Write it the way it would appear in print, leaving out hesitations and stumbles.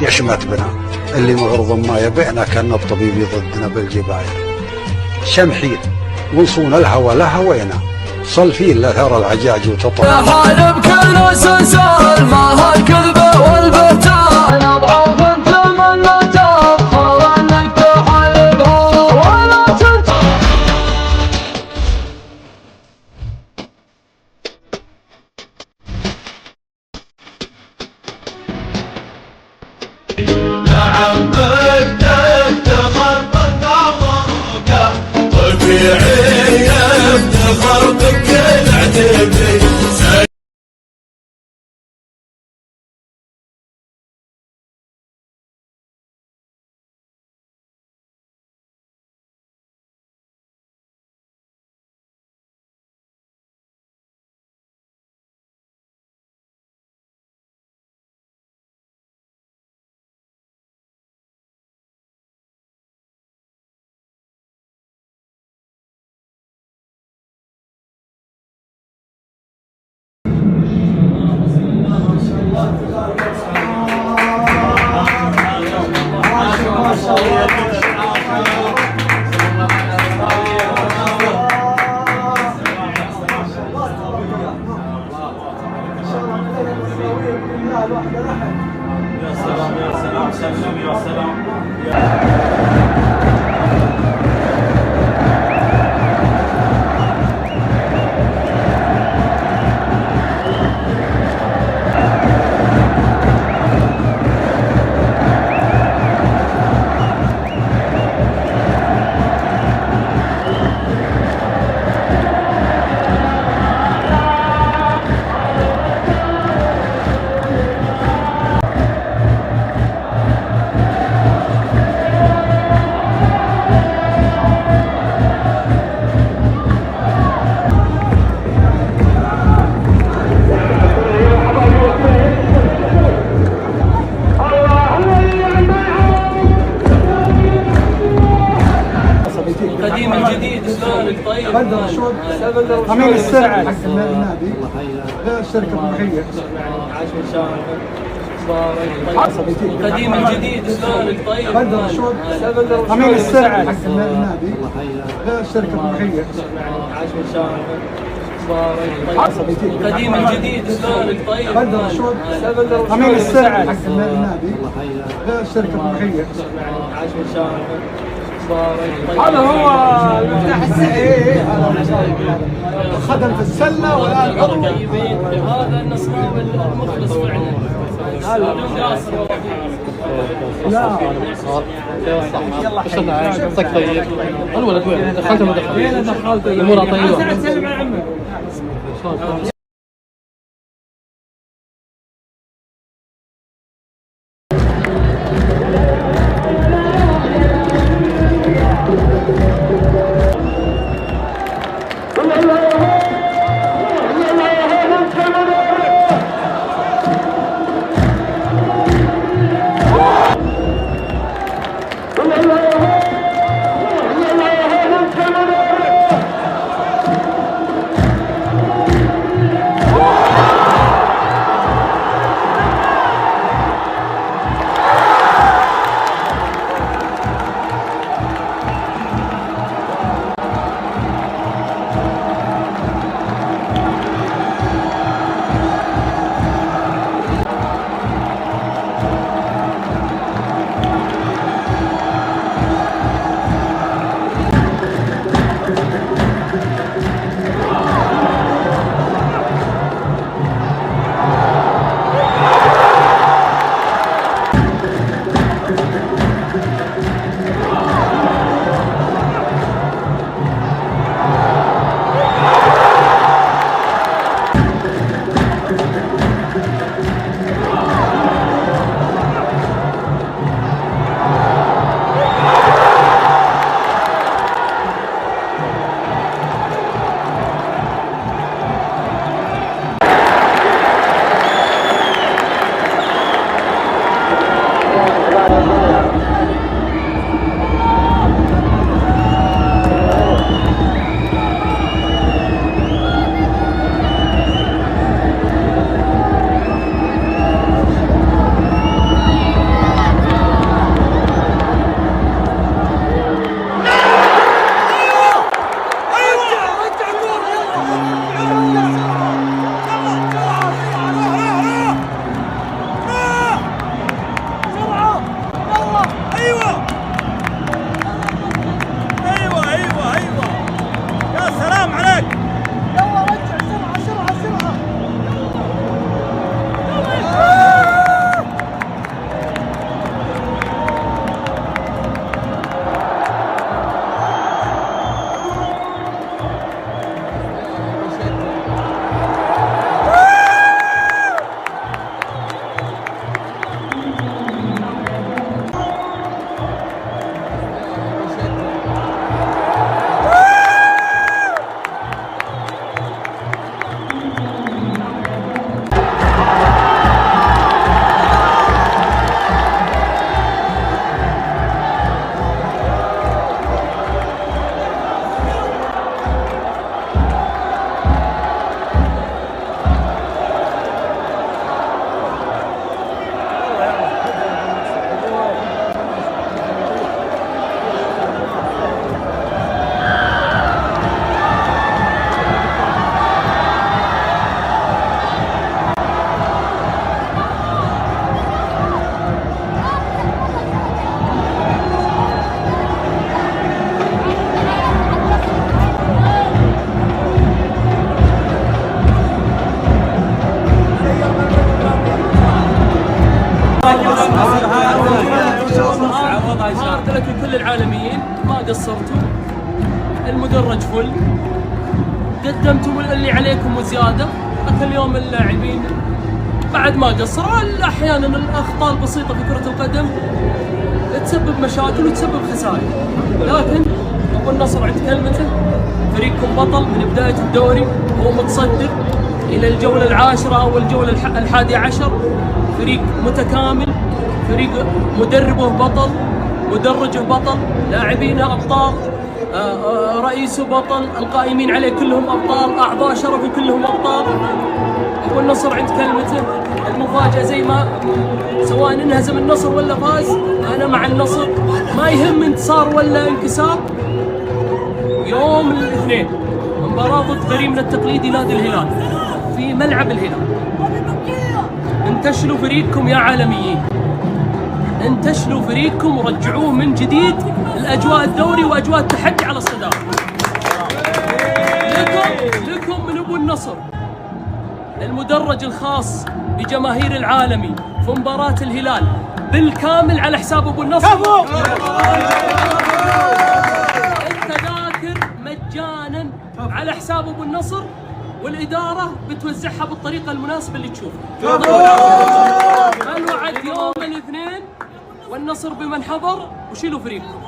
يشمت بنا، اللي مغرض ما يبيعنا كان الطبيب ضدنا بالجباير. شمحين ونصون الهوى لهوينا، صلفين لا ترى العجاج وتطلع. يا حالب كل سهل ما هالكذبة والبهتان، اضعف انت من لا تفخر انك تحاربها ولا لعمك تفتخر بالنظرك، طبيعي يفتخر بكل عتبي. يا سلام يا سلام سلم يا سلام. قديم الجديد شلونك طيب؟ بدر شوف امين السرعه حق النادي غير الشركه الضحيه. عاش من شانك. قديم الجديد شلونك طيب؟ بدر شوف امين السرعه حق النادي غير الشركه الضحيه. عاش من شانك. قديم الجديد شلونك طيب؟ بدر شوف امين السرعه حق النادي غير الشركه الضحيه. عاش من شانك. هذا هو المفتاح السحري، خدم في السله والان عضو. هذا النصراوي المخلص فعلا. لا يلا صك طيب. الولد وين؟ دخلته ما دخلته؟ الامور طيبه. لكن كل العالميين ما قصرتوا، المدرج فل، قدمتم اللي عليكم وزياده، لكن اليوم اللاعبين بعد ما قصروا. احيانا الاخطاء البسيطه في كره القدم تسبب مشاكل وتسبب خسائر، لكن ابو النصر عند كلمته، فريقكم بطل من بدايه الدوري، هو متصدر الى الجوله العاشره او الجوله الحادية عشر، فريق متكامل، فريق مدربه بطل، مدرجه بطل، لاعبينه ابطال، رئيسه بطل، القائمين عليه كلهم ابطال، اعضاء شرفه كلهم ابطال. ابو النصر عند كلمته، المفاجاه زي ما سواء انهزم النصر ولا فاز، انا مع النصر، ما يهم انتصار ولا انكسار. يوم الاثنين مباراه ضد فريقنا التقليدي نادي الهلال في ملعب الهلال. انتشلوا فريقكم يا عالميين، انتشلوا فريقكم ورجعوه من جديد الاجواء الدوري واجواء التحدي على الصداره. لكم من ابو النصر المدرج الخاص بجماهير العالمي في مباراة الهلال بالكامل على حساب ابو النصر. التذاكر مجانا على حساب ابو النصر، والإدارة بتوزعها بالطريقة المناسبة اللي تشوفها. الوعد يوم الاثنين والنصر بمن حضر، وشيلوا فريقكم.